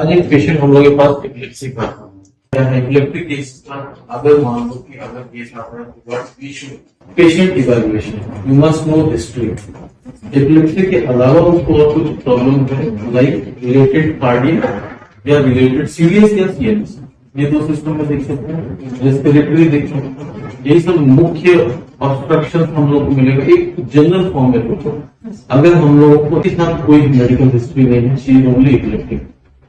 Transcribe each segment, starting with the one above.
आज एक पेशेंट हम लोग के पास एपिलेप्सी का एपिलेप्टिक केस का अगर मान लो कि अगर केस आता है तो what we should patient evaluation you must know history. Epilepsy के अलावा उसको और कुछ प्रॉब्लम है लाइक रिलेटेड कार्डियक या रिलेटेड सीरियस या सीएस, ये दो सिस्टम में देख सकते हैं, रेस्पिरेटरी देख सकते हैं। यही सब मुख्य ऑब्स्ट्रक्शन हम लोग को मिलेगा एक जनरल फॉर्म में। अगर हम लोगों को इतना कोई मेडिकल हिस्ट्री नहीं है, she is only epileptic,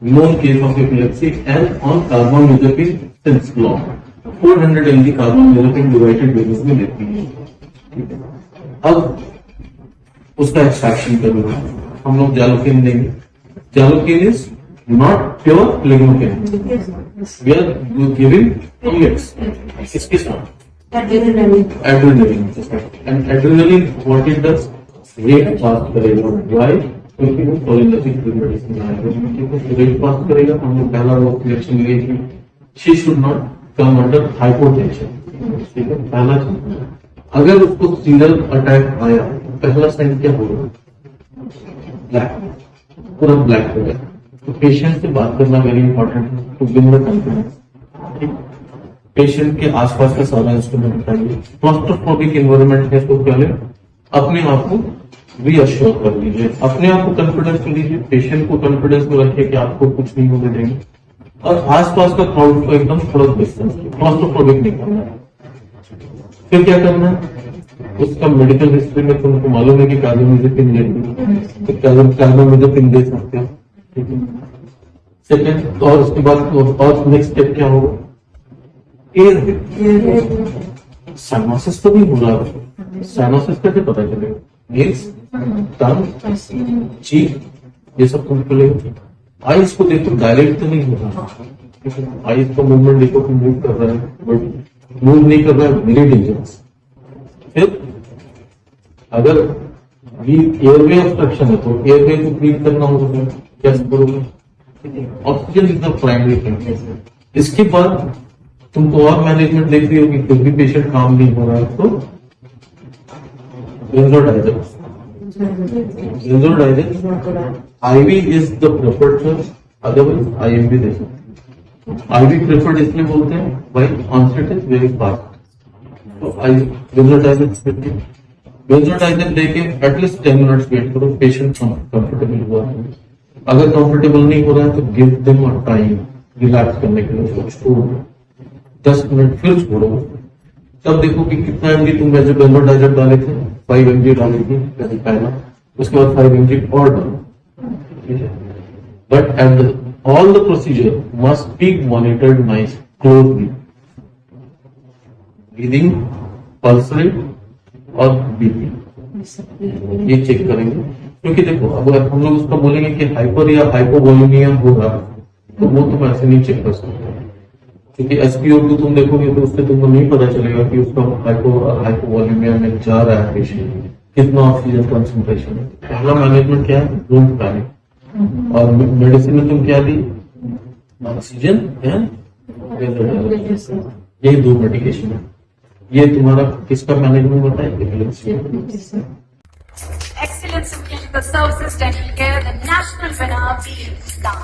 known case of epilepsy and on carbamazepine since long 400 mg carbamazepine divided doses में लेती है। अब उसका एक्सट्रैक्शन करना हम लोग जालोकेन देंगे। Xylocaine is not pure lignocaine, we are giving mix. इसके साथ adrenaline and adrenaline what it does rate fast करेगा। व्हाई? क्योंकि वो कोलिनर्जिक मेडिसिन आएगा, रेट पास करेगा। हम लोग पहला रोग सिलेक्शन लिए कि she should not come under hypotension, ठीक है। पहला चीज, अगर उसको सीरियल अटैक आया तो पहला साइन क्या होगा? ब्लैक, पूरा ब्लैक हो गया। तो पेशेंट से बात करना वेरी इंपॉर्टेंट है to build the confidence. Patient के आसपास का सारा इंस्ट्रूमेंट चाहिए। क्लॉस्ट्रोफोबिक एनवायरनमेंट है तो पहले अपने आप को रीअश्योर कर लीजिए, अपने आप को कॉन्फिडेंस में लीजिए, पेशेंट को कॉन्फिडेंस में रखिए कि आपको कुछ नहीं होने देंगे, और आसपास का क्राउड को एकदम थोड़ा डिस्टेंस, क्लॉस्ट्रोफोबिक नहीं करना है। फिर क्या करना है? उसका मेडिकल हिस्ट्री में तुमको मालूम है कि कार्बामेजेपिन लेती है, कार्बामेजेपिन दे सकते हो, ठीक है। सेकेंड, और उसके बाद और नेक्स्ट स्टेप क्या होगा? साइनोसिस तो नहीं हो रहा है, साइनोसिस कैसे पता चलेगा? नेल्स, टंग, चीक, ये सब तुमको लेगा। आईज को देखो, डायरेक्ट तो नहीं हो रहा, आईज का मूवमेंट देखो कि मूव कर रहा है, बट मूव नहीं कर रहा है, वेरी डेंजरस। फिर अगर एयरवे ऑब्स्ट्रक्शन है तो एयरवे को क्लीन करना होगा, कैसे करोगे? Oxygen is the primary thing. इसके बाद तुमको और मैनेजमेंट देखनी होगी, फिर भी पेशेंट काम नहीं हो रहा है तो IV is the preferred choice, otherwise IMV दे सकते हैं। IV preferred इसलिए बोलते हैं भाई onset is very fast, तो बेंजोडाइजर देके एटलीस्ट 10 मिनट्स वेट करो, पेशेंट कंफर्टेबल हुआ है। अगर कंफर्टेबल नहीं हो रहा है तो give them a time relax करने के लिए, छोड़ो 10 मिनट, फिर छोड़ो। तब देखो कि कितना एमजी तुम जो बेंजोडाइजर डाले थे, 5 mg डाली थी पहला, उसके बाद 5 mg और डालो, ठीक है। But at all the procedure must be monitored nice closely, breathing, pulse rate और बीपी ये चेक करेंगे। क्योंकि देखो अगर हम लोग उसका बोलेंगे कि हाइपर या हाइपोवोलेमिया होगा तो वो तुम ऐसे नहीं चेक कर सकते, क्योंकि SpO2 तुम देखोगे तो उससे तुमको नहीं पता चलेगा कि उसका हाइपोवोलेमिया में जा रहा है पेशेंट, कितना ऑक्सीजन कंसंट्रेशन है। पहला मैनेजमेंट क्या है? Don't panic. और मेडिसिन में तुम क्या दी? ऑक्सीजन एंड यही 2 मेडिकेशन है। ये तुम्हारा किसका मैनेजमेंट होता है? Excellence in Clinical Services, taking care of the national winner, Star.